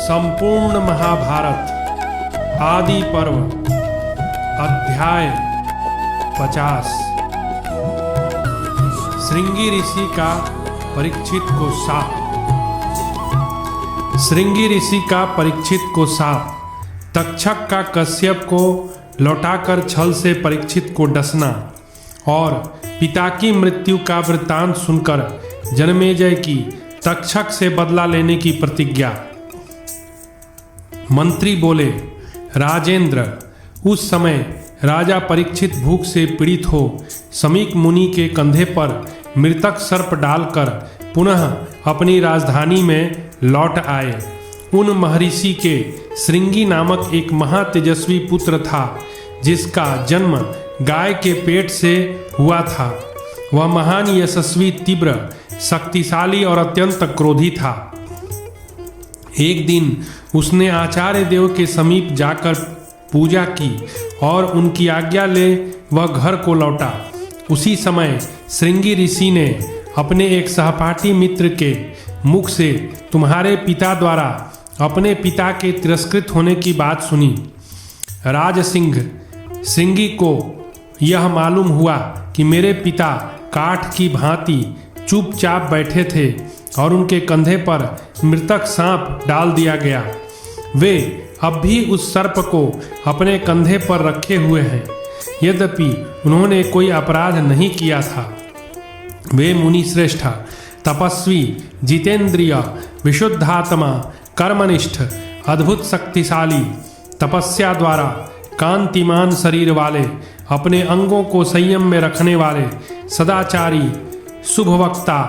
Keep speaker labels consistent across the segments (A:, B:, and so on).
A: संपूर्ण महाभारत आदि पर्व अध्याय 50। श्रृंगी ऋषि का परीक्षित को शाप। श्रृंगी ऋषि का परीक्षित को शाप। तक्षक का कश्यप को लौटाकर छल से परीक्षित को डसना और पिता की मृत्यु का वृत्तांत सुनकर जन्मेजय की तक्षक से बदला लेने की प्रतिज्ञा। मंत्री बोले, राजेंद्र, उस समय राजा परीक्षित भूख से पीड़ित हो समीक मुनि के कंधे पर मृतक सर्प डालकर पुनः अपनी राजधानी में लौट आए। उन महर्षि के श्रृंगी नामक एक महातेजस्वी पुत्र था, जिसका जन्म गाय के पेट से हुआ था। वह महान यशस्वी, तीव्र, शक्तिशाली और अत्यंत क्रोधी था। एक दिन उसने आचार्य देव के समीप जाकर पूजा की और उनकी आज्ञा ले वह घर को लौटा। उसी समय श्रृंगी ऋषि ने अपने एक सहपाठी मित्र के मुख से तुम्हारे पिता द्वारा अपने पिता के तिरस्कृत होने की बात सुनी। राजसिंह श्रृंगी को यह मालूम हुआ कि मेरे पिता काठ की भांति चुपचाप बैठे थे और उनके कंधे पर मृतक सांप डाल दिया गया। वे अब भी उस सर्प को अपने कंधे पर रखे हुए हैं, यद्यपि उन्होंने कोई अपराध नहीं किया था। वे मुनि श्रेष्ठ, तपस्वी, जितेंद्रिय, विशुद्धात्मा, कर्मनिष्ठ, अद्भुत शक्तिशाली, तपस्या द्वारा कांतिमान शरीर वाले, अपने अंगों को संयम में रखने वाले, सदाचारी, शुभवक्ता,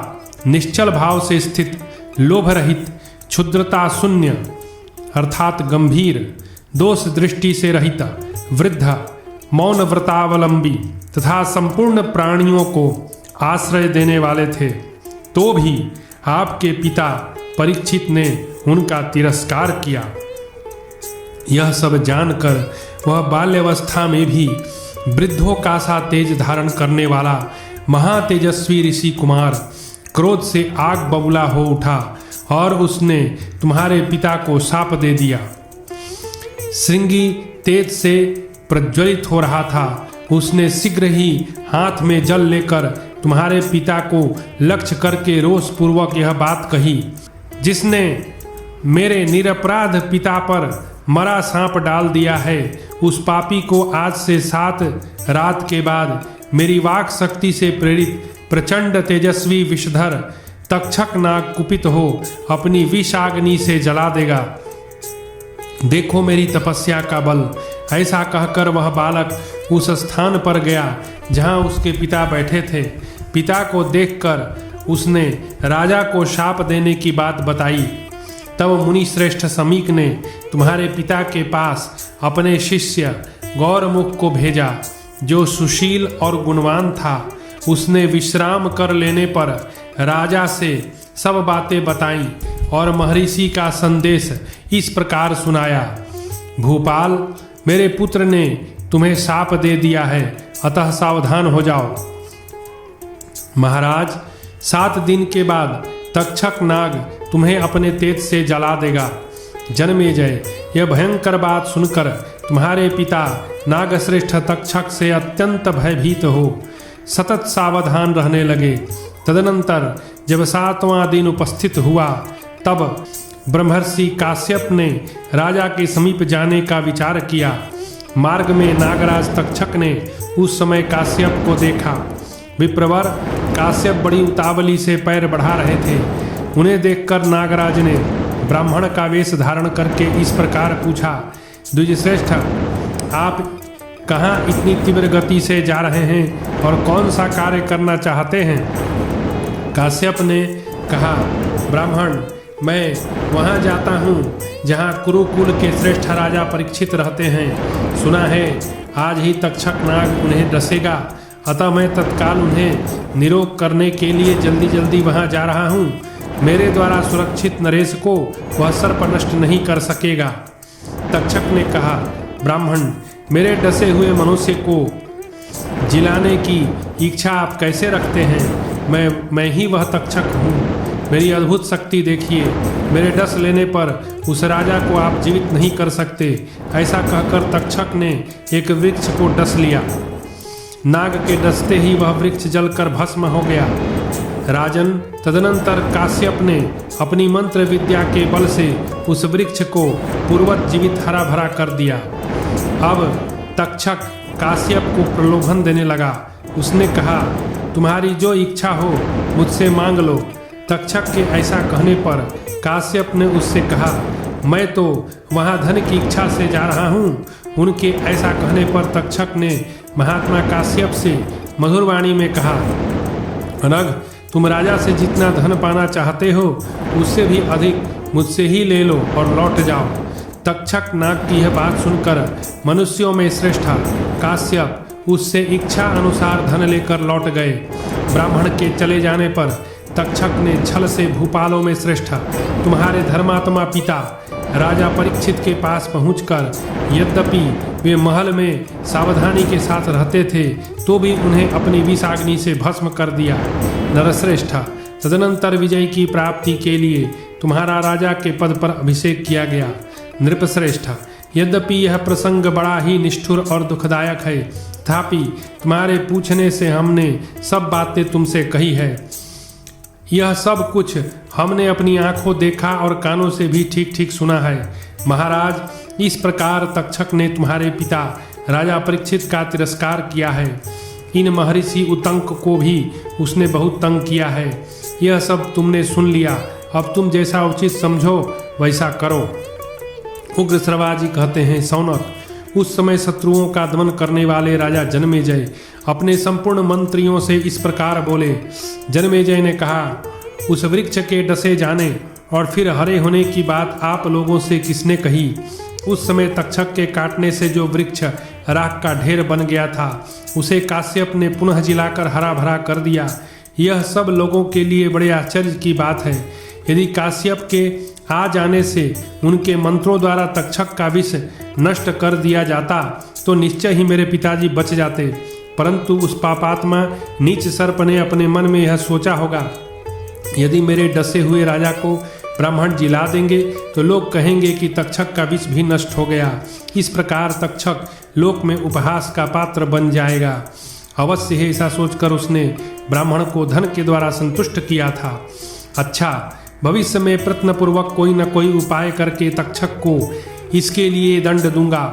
A: निश्चल भाव से स्थित, लोभ रहित, क्षुद्रता शून्य अर्थात गंभीर, दोष दृष्टि से रहित, वृद्ध, मौन व्रतावलंबी तथा संपूर्ण प्राणियों को आश्रय देने वाले थे। तो भी आपके पिता परीक्षित ने उनका तिरस्कार किया। यह सब जानकर वह बाल्यावस्था में भी वृद्धों का सा तेज धारण करने वाला महातेजस्वी ऋषि कुमार क्रोध से आग बबूला हो उठा और उसने तुम्हारे पिता को शाप दे दिया। श्रृंगी तेज से प्रज्वलित हो रहा था। उसने शीघ्र ही हाथ में जल लेकर तुम्हारे पिता को लक्ष्य करके रोषपूर्वक यह बात कही, जिसने मेरे निरपराध पिता पर मरा सांप डाल दिया है, उस पापी को आज से 7 रात के बाद मेरी वाक शक्ति से प्रेरित प्रचंड तेजस्वी विषधर तक्षक नाग कुपित हो अपनी विषाग्नि से जला देगा। देखो मेरी तपस्या का बल। ऐसा कहकर वह बालक उस स्थान पर गया जहां उसके पिता बैठे थे। पिता को देखकर उसने राजा को शाप देने की बात बताई। तब मुनि श्रेष्ठ समीक ने तुम्हारे पिता के पास अपने शिष्य गौरमुख को भेजा, जो सुशील और गुणवान था। उसने विश्राम कर लेने पर राजा से सब बातें बताईं और महर्षि का संदेश इस प्रकार सुनाया। भूपाल, मेरे पुत्र ने तुम्हें शाप दे दिया है, अतः सावधान हो जाओ। महाराज, 7 दिन के बाद तक्षक नाग तुम्हें अपने तेज से जला देगा। जन्मेजय, यह भयंकर बात सुनकर तुम्हारे पिता नागश्रेष्ठ तक्षक से अत्यंत भयभीत हो सतत सावधान रहने लगे। तदनंतर जब 7वां दिन उपस्थित हुआ, तब ब्रह्मर्षि काश्यप ने राजा के समीप जाने का विचार किया। मार्ग में नागराज तक्षक ने उस समय काश्यप को देखा। विप्रवर, काश्यप बड़ी उतावली से पैर बढ़ा रहे थे। उन्हें देखकर नागराज ने ब्राह्मण का वेश धारण करके इस प्रकार पूछा, द्विजश्रेष्ठ, आप कहाँ इतनी तीव्र गति से जा रहे हैं और कौन सा कार्य करना चाहते हैं? काश्यप ने कहा, ब्राह्मण, मैं वहाँ जाता हूँ जहाँ कुरुकुल के श्रेष्ठ राजा परीक्षित रहते हैं। सुना है आज ही तक्षक नाग उन्हें डसेगा, अतः मैं तत्काल उन्हें निरोग करने के लिए जल्दी जल्दी वहाँ जा रहा हूँ। मेरे द्वारा सुरक्षित नरेश को वह सर्प नष्ट नहीं कर सकेगा। तक्षक ने कहा, ब्राह्मण, मेरे डसे हुए मनुष्य को जिलाने की इच्छा आप कैसे रखते हैं? मैं ही वह तक्षक हूँ। मेरी अद्भुत शक्ति देखिए। मेरे डस लेने पर उस राजा को आप जीवित नहीं कर सकते। ऐसा कहकर तक्षक ने एक वृक्ष को डस लिया। नाग के डसते ही वह वृक्ष जलकर भस्म हो गया। राजन, तदनंतर काश्यप ने अपनी मंत्र विद्या के बल से उस वृक्ष को पूर्वत जीवित हरा भरा कर दिया। अब तक्षक काश्यप को प्रलोभन देने लगा। उसने कहा, तुम्हारी जो इच्छा हो मुझसे मांग लो। तक्षक के ऐसा कहने पर काश्यप ने उससे कहा, मैं तो वहाँ धन की इच्छा से जा रहा हूँ। उनके ऐसा कहने पर तक्षक ने महात्मा काश्यप से मधुर वाणी में कहा, अनग, तुम राजा से जितना धन पाना चाहते हो उससे भी अधिक मुझसे ही ले लो और लौट जाओ। तक्षक नाग की यह बात सुनकर मनुष्यों में श्रेष्ठ काश्यप उससे इच्छा अनुसार धन लेकर लौट गए। ब्राह्मण के चले जाने पर तक्षक ने छल से भूपालों में श्रेष्ठ तुम्हारे धर्मात्मा पिता राजा परीक्षित के पास पहुंचकर यद्यपि वे महल में सावधानी के साथ रहते थे तो भी उन्हें अपनी विषाग्नि से भस्म कर दिया। नरश्रेष्ठ, तदनंतर विजय की प्राप्ति के लिए तुम्हारा राजा के पद पर अभिषेक किया गया। नृपश्रेष्ठ, यद्यपि यह प्रसंग बड़ा ही निष्ठुर और दुखदायक है, तथापि तुम्हारे पूछने से हमने सब बातें तुमसे कही है। यह सब कुछ हमने अपनी आंखों देखा और कानों से भी ठीक ठीक सुना है। महाराज, इस प्रकार तक्षक ने तुम्हारे पिता राजा परीक्षित का तिरस्कार किया है। इन महर्षि उतंक को भी उसने बहुत तंग किया है। यह सब तुमने सुन लिया, अब तुम जैसा उचित समझो वैसा करो। उग्रश्रवा जी कहते हैं, सौनक, उस समय शत्रुओं का दमन करने वाले राजा जनमेजय अपने संपूर्ण मंत्रियों से इस प्रकार बोले। जनमेजय ने कहा, उस वृक्ष के डसे जाने और फिर हरे होने की बात आप लोगों से किसने कही? उस समय तक्षक के काटने से जो वृक्ष राख का ढेर बन गया था उसे काश्यप ने पुनः जिलाकर हरा भरा कर दिया। यह सब लोगों के लिए बड़े आश्चर्य की बात है। यदि काश्यप के आ जाने से उनके मंत्रों द्वारा तक्षक का विष नष्ट कर दिया जाता तो निश्चय ही मेरे पिताजी बच जाते, परंतु उस पापात्मा नीच सर्प ने अपने मन में यह सोचा होगा, यदि मेरे डसे हुए राजा को ब्राह्मण जिला देंगे तो लोग कहेंगे कि तक्षक का विष भी नष्ट हो गया। इस प्रकार तक्षक लोक में उपहास का पात्र बन जाएगा। अवश्य है, ऐसा सोचकर उसने ब्राह्मण को धन के द्वारा संतुष्ट किया था। अच्छा, भविष्य में प्रयत्नपूर्वक कोई न कोई उपाय करके तक्षक को इसके लिए दंड दूंगा।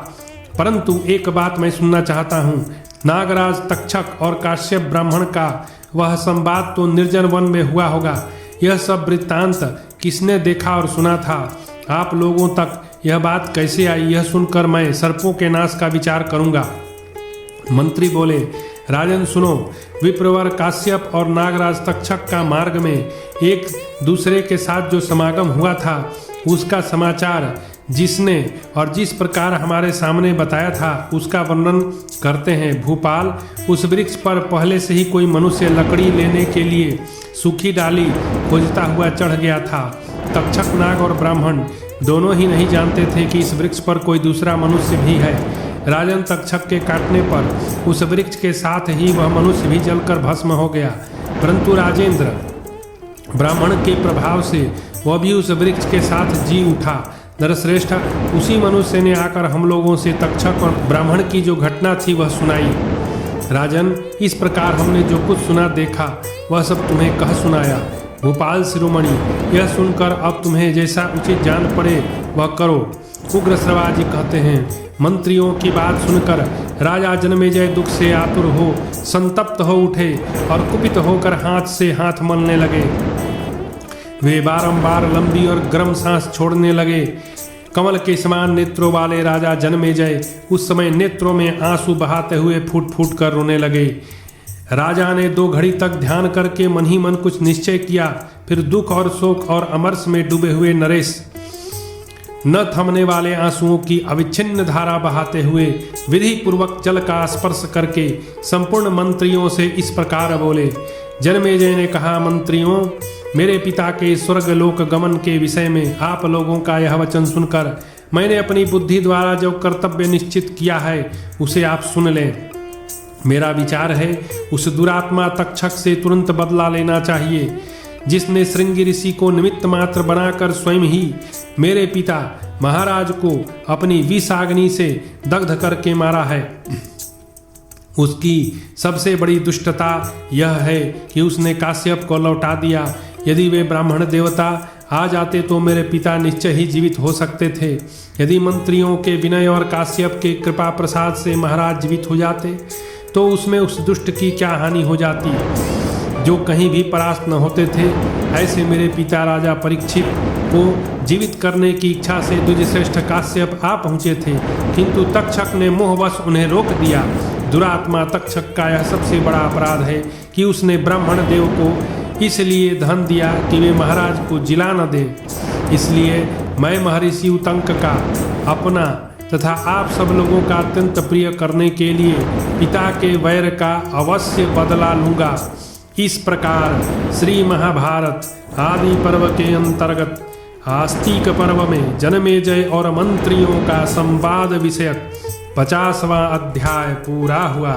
A: परंतु एक बात मैं सुनना चाहता हूँ। नागराज तक्षक और काश्यप ब्राह्मण का वह संवाद तो निर्जन वन में हुआ होगा। यह सब वृत्तांत किसने देखा और सुना था? आप लोगों तक यह बात कैसे आई? यह सुनकर मैं सर्पों के नाश का विचार करूंगा। मंत्री बोले, राजन सुनो, विप्रवर काश्यप और नागराज तक्षक का मार्ग में एक दूसरे के साथ जो समागम हुआ था उसका समाचार जिसने और जिस प्रकार हमारे सामने बताया था उसका वर्णन करते हैं। भूपाल, उस वृक्ष पर पहले से ही कोई मनुष्य लकड़ी लेने के लिए सूखी डाली खोजता हुआ चढ़ गया था। तक्षक, नाग और ब्राह्मण दोनों ही नहीं जानते थे कि इस वृक्ष पर कोई दूसरा मनुष्य भी है। राजन, तक्षक के काटने पर उस वृक्ष के साथ ही वह मनुष्य भी जलकर भस्म हो गया, परंतु राजेंद्र, ब्राह्मण के प्रभाव से वह भी उस वृक्ष के साथ जी उठा। नरश्रेष्ठ, उसी मनुष्य ने आकर हम लोगों से तक्षक और ब्राह्मण की जो घटना थी वह सुनाई। राजन, इस प्रकार हमने जो कुछ सुना देखा वह सब तुम्हें कह सुनाया। भूपाल शिरोमणि, यह सुनकर अब तुम्हें जैसा उचित जान पड़े वह करो। उग्रश्रवा जी कहते हैं, मंत्रियों की बात सुनकर राजा जनमेजय दुख से आतुर हो संतप्त हो उठे और कुपित होकर हाथ से हाथ मलने लगे। वे बारंबार लंबी और गर्म सांस छोड़ने लगे। कमल के समान नेत्रों वाले राजा जनमेजय उस समय नेत्रों में आंसू बहाते हुए फूट फूट कर रोने लगे। राजा ने 2 घड़ी तक ध्यान करके मन ही मन कुछ निश्चय किया। फिर दुख और शोक और अमरस में डूबे हुए नरेश न थमने वाले आंसुओं की अविच्छिन्न धारा बहाते हुए विधि पूर्वक जल का स्पर्श करके संपूर्ण मंत्रियों से इस प्रकार बोले। जनमेजय ने कहा, मंत्रियों, मेरे पिता के स्वर्गलोक गमन के विषय में आप लोगों का यह वचन सुनकर मैंने अपनी बुद्धि द्वारा जो कर्तव्य निश्चित किया है उसे आप सुन लें। मेरा विचार है उस दुरात्मा तक्षक से तुरंत बदला लेना चाहिए। जिसने श्रृंगी ऋषि को निमित्त मात्र बनाकर स्वयं ही मेरे पिता महाराज को अपनी विषाग्नि से दग्ध करके मारा है, उसकी सबसे बड़ी दुष्टता यह है कि उसने काश्यप को लौटा दिया। यदि वे ब्राह्मण देवता आ जाते तो मेरे पिता निश्चय ही जीवित हो सकते थे। यदि मंत्रियों के विनय और काश्यप के कृपा प्रसाद से महाराज जीवित हो जाते तो उसमें उस दुष्ट की क्या हानि हो जाती जो कहीं भी परास्त न होते थे। ऐसे मेरे पिता राजा परीक्षित को जीवित करने की इच्छा से द्विजश्रेष्ठ काश्यप आ पहुँचे थे, किंतु तक्षक ने मोहवश उन्हें रोक दिया। दुरात्मा तक्षक का यह सबसे बड़ा अपराध है कि उसने ब्राह्मण देव को इसलिए धन दिया कि वे महाराज को जिला न दे। इसलिए मैं महर्षि उतंक का अपना तथा आप सब लोगों का अत्यंत प्रिय करने के लिए पिता के वैर का अवश्य बदला लूँगा। इस प्रकार श्री महाभारत आदि पर्व के अंतर्गत आस्तिक पर्व में जनमेजय और मंत्रियों का संवाद विषयक 50वां अध्याय पूरा हुआ।